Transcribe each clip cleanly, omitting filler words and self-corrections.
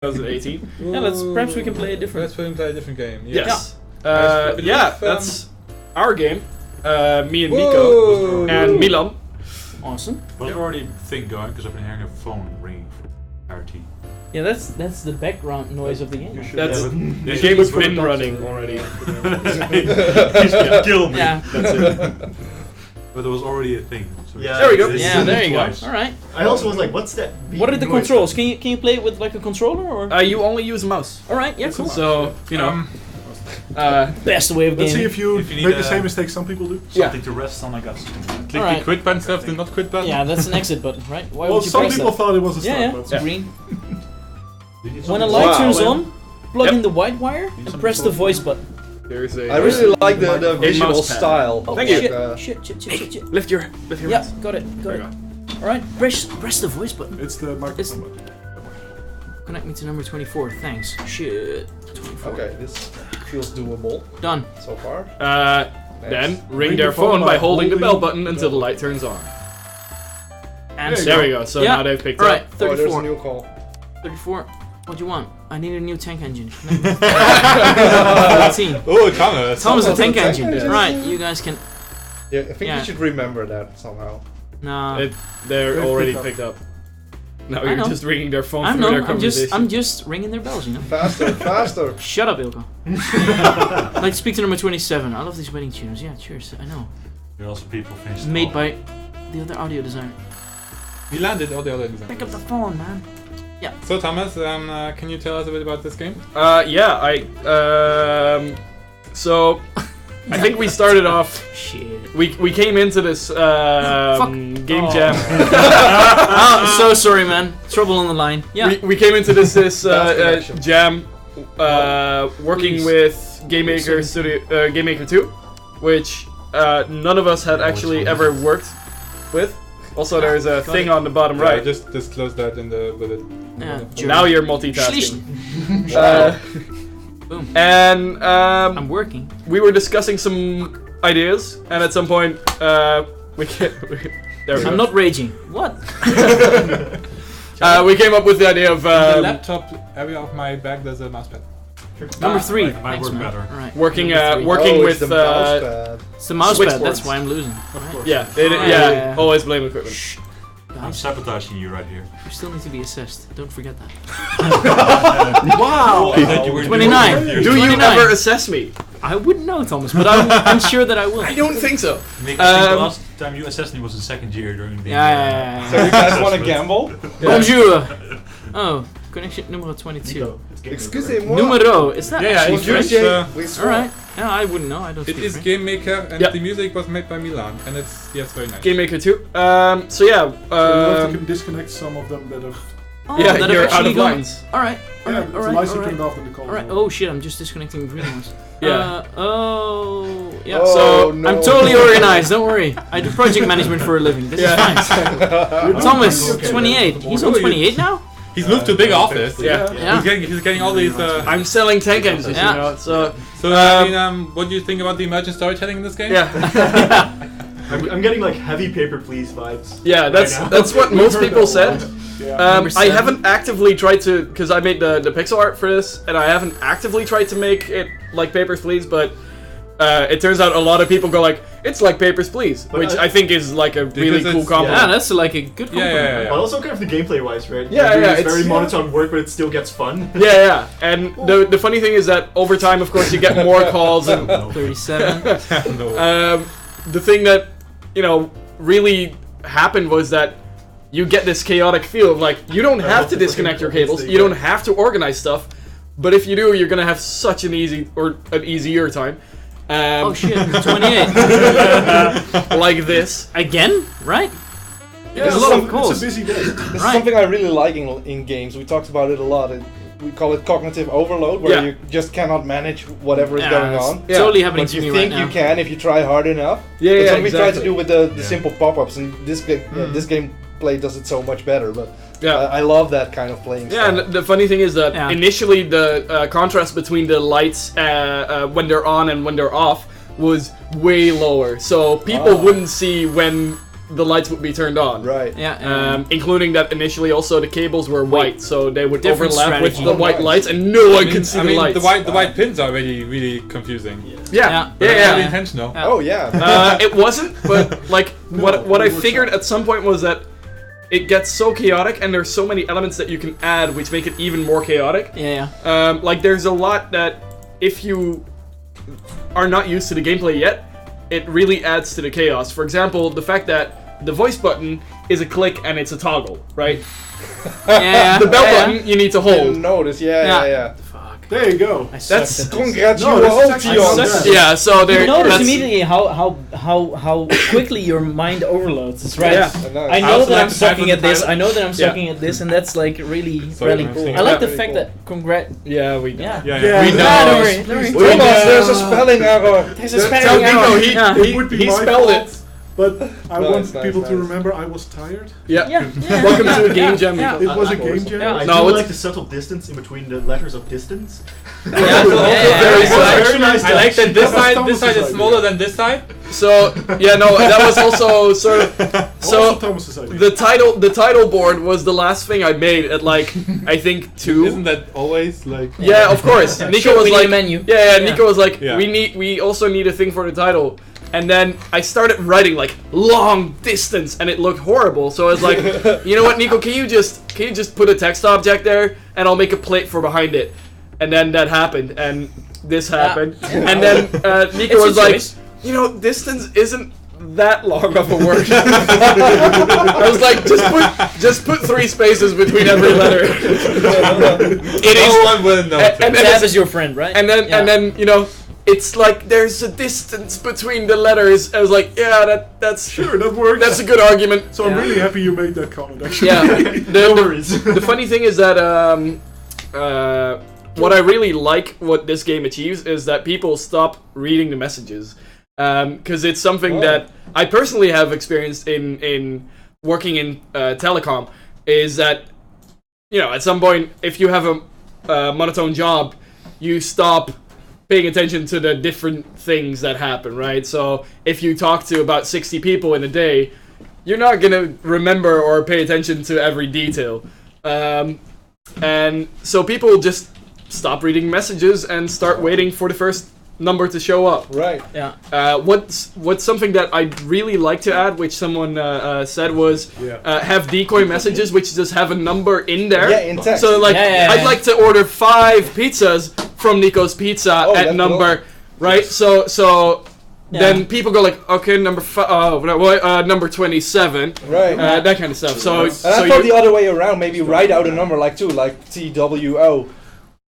2018. Yeah, perhaps we can play a different. Perhaps we can play a different game. Yes. Yeah, that's our game. Me and Nico and Milan. Awesome. Was already a thing going because I've been hearing a phone ringing for RT. Yeah, that's the background noise of the game. That's the game has been running already. He's gonna kill me. Yeah. That's it. But there was already a thing. So Yeah. There we go. Yeah, there you go. Twice. All right. I also was like, what's that? What are the noise? controls? Can you play it with like a controller or? You only use a mouse. All right. Yeah. Cool. So you know. Best way of Let's see gaming. if you If you need make the a- same mistakes some people do. Something to rest on, I guess. Click Alright. the quit button stuff, the not quit button. Yeah, that's an exit button, right? Why Well, would you some press people that? thought it was a start Yeah, button. yeah. Green. You need When a something- light Wow. turns on, plug Yep. in the white wire and press the voice button. There's a. I really like the visual mouse pad. style. Oh, Thank you. shit. Lift your Yeah, mouse. got it. There you go. All right, press the voice button. It's the microphone button. Connect me to number 24. Thanks. Shit. 24. Okay, this feels doable Done. so far. Then ring their phone by holding the bell button until the light turns on. And There we go. So Yeah. now they've picked All right, up. Oh, there's a 34. new call. 34. What do you want? I need a new tank engine. 14. Oh, Thomas. Thomas a tank tank engine. engine. Right, you guys can. Yeah, I think Yeah. you should remember that somehow. Nah. They're They've already picked up. picked up. Now I you're know. just ringing their phone I through know. their conversation. I'm just ringing their bells, you know. Faster, faster. Shut up, Ilko. I'd like to speak to number 27. I love these wedding tunes. Yeah, cheers. I know. There are also people finished. Made by the other audio designer. We landed all the other designs. Pick up the phone, man. So Thomas, can you tell us a bit about this game? So I think we started off. Shit. We came into this game jam. Oh, so sorry, man. Trouble on the line. Yeah. We came into this connection. jam working Please. with Game Maker Studio, Game Maker 2, which none of us had actually ever worked with. Also, there's a thing on the bottom right. Just disclose that in the bullet. Yeah. Now you're multitasking. Boom. And I'm working. we were discussing some ideas, and at some point we came, there we go. I'm not raging. What? We came up with the idea of the laptop area of my bag, there's a mousepad. Number 3. Might Thanks, work man. better. All right. working Number 3. working Oh, with it's the mouse pad. It's the mouse switch pad. That's boards. why I'm losing. Of course. yeah, Yeah. always blame equipment. I'm Guys, sabotaging you right here. you still need to be assessed. Don't forget that. Wow! I thought you were 29. doing Do you 29. ever assess me? I wouldn't know, Thomas, but I'm sure that I will. I don't think so. Make the last time you assessed me was in second year during the. Yeah. So you guys want to gamble? Bonjour. Oh, connection number 22. Excusez-moi. Numero. Is that Yeah, actually it's French? French. All right. Yeah, I wouldn't know. I don't It speak is French. Game Maker, and Yep. the music was made by Milan, and it's very nice. Game Maker 2. So yeah. So you have to disconnect some of them that have. Oh, Yeah, that you're have out actually of gone- lines. All right. All Yeah, right. All the right. lights All are right. turned off and the call. All right. Oh shit! I'm just disconnecting the green ones. Yeah. Oh. Yeah. Oh, So no. I'm totally organized. Don't worry. I do project management for a living. This is fine. Thomas, 28. He's on 28 now. He's moved to a big office. Yeah. Yeah. He's getting all these. I'm selling tank engines, Yeah. you know. So So I mean, what do you think about the emergent storytelling in this game? yeah, I'm getting like heavy paper please vibes. yeah. That's Right now. that's what most people said. Yeah. Number I 7. haven't actively tried to, because I made the pixel art for this, and I haven't actively tried to make it like Papers, Please, but it turns out a lot of people go like, it's like Papers, Please, But which I- I think is like a really it's- cool compliment. Yeah, that's like a good compliment. Yeah. But also kind of the gameplay wise, right? Yeah, You're doing yeah, this it's- very yeah. monotone work, but it still gets fun. Yeah. And the funny thing is that over time, of course, you get more calls, and 37. the thing that, you know, really happened was that you get this chaotic feel of like, you don't have to disconnect your cables, you don't have to organize stuff, but if you do, you're gonna have such an easier time. Oh shit! 28. Like this. Again? Right? Yeah, This is Hello, some- of course. It's a busy day. This is Right. something I really like in games. We talked about it a lot. We call it cognitive overload, where Yeah. you just cannot manage whatever is going it's on. Yeah. Totally happening But to you me think right now. you can if you try hard enough. Yeah, That's yeah, what we try to exactly. do with the Yeah. simple pop-ups, and this gameplay does it so much better. But Yeah. I love that kind of playing. Yeah, style. and the funny thing is that Yeah. initially the contrast between the lights when they're on and when they're off was way lower, so people wouldn't see when the lights would be turned on. Right. Yeah. Including that initially also the cables were white, so they would Different overlap with strategy. the white lights, and no one could see the lights. the white pins are really confusing. Yeah, Really yeah. intentional. Yeah. Oh yeah. It wasn't, but like what I figured at some point was that it gets so chaotic, and there's so many elements that you can add, which make it even more chaotic. Yeah. Like there's a lot that if you are not used to the gameplay yet, it really adds to the chaos. For example, the fact that the voice button is a click and it's a toggle, right? Yeah. The bell button you need to Didn't hold. notice. Yeah. There you go. I sucked That's- at this. Congratulations. Yeah, so there. You notice that's- immediately how quickly your mind overloads. It's right. Yeah. I know also that like I'm the sucking fact at this. that- I know that I'm Yeah. sucking at this, and that's like really, Sorry, really I'm cool. singing. I like the Very fact cool. that Yeah, we. Yeah. Yeah. We know. Don't worry. Don't worry. Thomas, there's a spelling error. There's a Tell spelling Nico, error. he- Yeah. It would be he my spelled fault, it. but I Nice, want nice, people to nice. remember I was tired. Yeah. Yeah. Yeah. Welcome to a game jam. Yeah. Nico. It was a game jam. I No, do it's- like the subtle distance in between the letters of distance. Yeah. Very It's slight. very nice. I like that this That side was Thomas's is idea. smaller than this side. So yeah, no, that was also sort of. Also So Thomas's idea. the title board was the last thing I made at like I think 2. Isn't that always like? Yeah, of course. Nico Sure, was we need like, a menu. Yeah, Nico was like, Yeah. we also need a thing for the title. And then I started writing like long distance, and it looked horrible. So I was like, you know what, Nico, can you just put a text object there, and I'll make a plate for behind it. And then that happened, and this happened, and then Nico It's was a like, choice. you know, distance isn't that long of a word. I was like, just put 3 spaces between every letter. It is. No one will know. And then Sab it's- is your friend, right? and then Yeah. you know, it's like there's a distance between the letters. I was like, yeah, that's Sure, that works. that's a good argument. So I'm really happy you made that comment. Actually. Yeah. The funny thing is that what I really like what this game achieves is that people stop reading the messages, because it's something that I personally have experienced in working in telecom. Is that, you know, at some point if you have a monotone job, you stop paying attention to the different things that happen, right? So if you talk to about 60 people in a day, you're not gonna remember or pay attention to every detail. And so people just stop reading messages and start waiting for the first number to show up. Right. Yeah. What's something that I'd really like to add, which someone said was Yeah. have decoy messages which just have a number in there. Yeah, in text. So like, Yeah. I'd like to order 5 pizzas from Nico's Pizza Oh, at that's number, right? So Yeah. then people go like, okay, number 27, Right. that kind of stuff. So And so I thought you, the other way around. Maybe write out a number like TWO,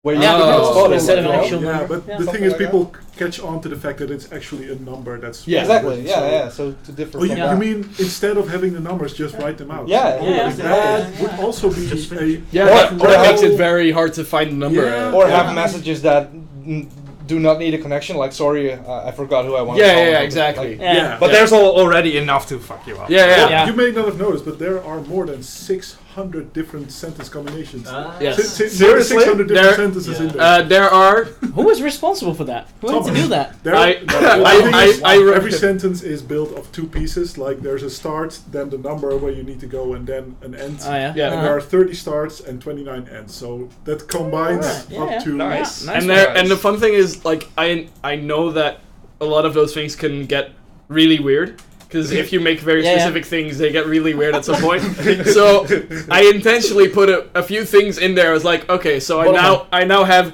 where you Yeah, can Oh. spot it, instead of you an know? actual Yeah, number. but Yeah. the thing Something is, like people catch on to the fact that it's actually a number. That's Yeah. Exactly. So- Yeah. So to differ Oh, from you, that. you mean instead of having the numbers, just write them out? Yeah. Yeah. That would also be Just a yeah, Or- that or makes how- it very hard to find the number. Yeah. Or Yeah. have messages that do not need a connection. Like, sorry, I forgot who I wanted. Yeah, to call yeah, or exactly. something. Yeah. Yeah. But Yeah. there's already enough to fuck you up. Yeah, yeah. Yeah. You may not have noticed, but there are more than 600 different sentence combinations. Yes. More than Seriously? 600 different There- sentences in there. There are. Who is responsible for that? Who had to do that? There, I- no, the I- thing I- is, I re- every sentence is built of 2 pieces. Like there's a start, then the number where you need to go, and then an end. Oh yeah. Yeah. And there are 30 starts and 29 ends. So that combines Yeah, up yeah. to Nice. Nice And the fun thing is, like, I know that a lot of those things can get really weird, because if you make very Yeah, yeah. specific things, they get really weird at some point. So I intentionally put a few things in there. I was like, okay, so I now have,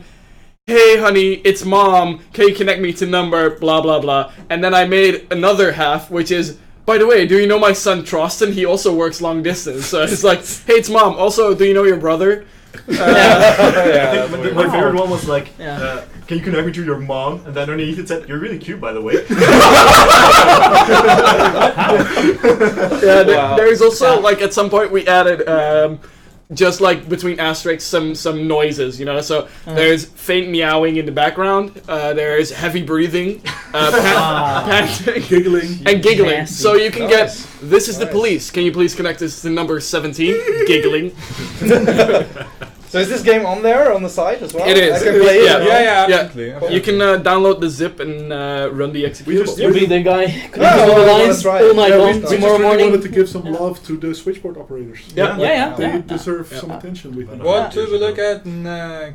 hey honey, it's mom, can you connect me to number blah blah blah, and then I made another half which is, by the way, do you know my son Troston? He also works long distance. So it's like, hey, it's mom. Also, do you know your brother? I think my favorite one was like, Yeah. can you connect me to your mom? And then underneath it said, you're really cute, by the way. Yeah, Wow. there's also like at some point we added just like between asterisks some noises, you know. So there's faint meowing in the background. There's heavy breathing, panting, giggling. and giggling. Nasty. So you can Nice. get, this is the Nice. police. Can you please connect us to number 17? Giggling. So is this game on there on the site as well? It is. I can play it. Yeah. Yeah, yeah, Yeah. absolutely. You can download the zip and run the executable. You'll be the guy Yeah, connecting all the well, lines that's right. all night Yeah, long we tomorrow just really morning. wanted to give some love to the switchboard operators. Yeah. Yeah. They Yeah. deserve Yeah. some attention, we think. What do we look at next?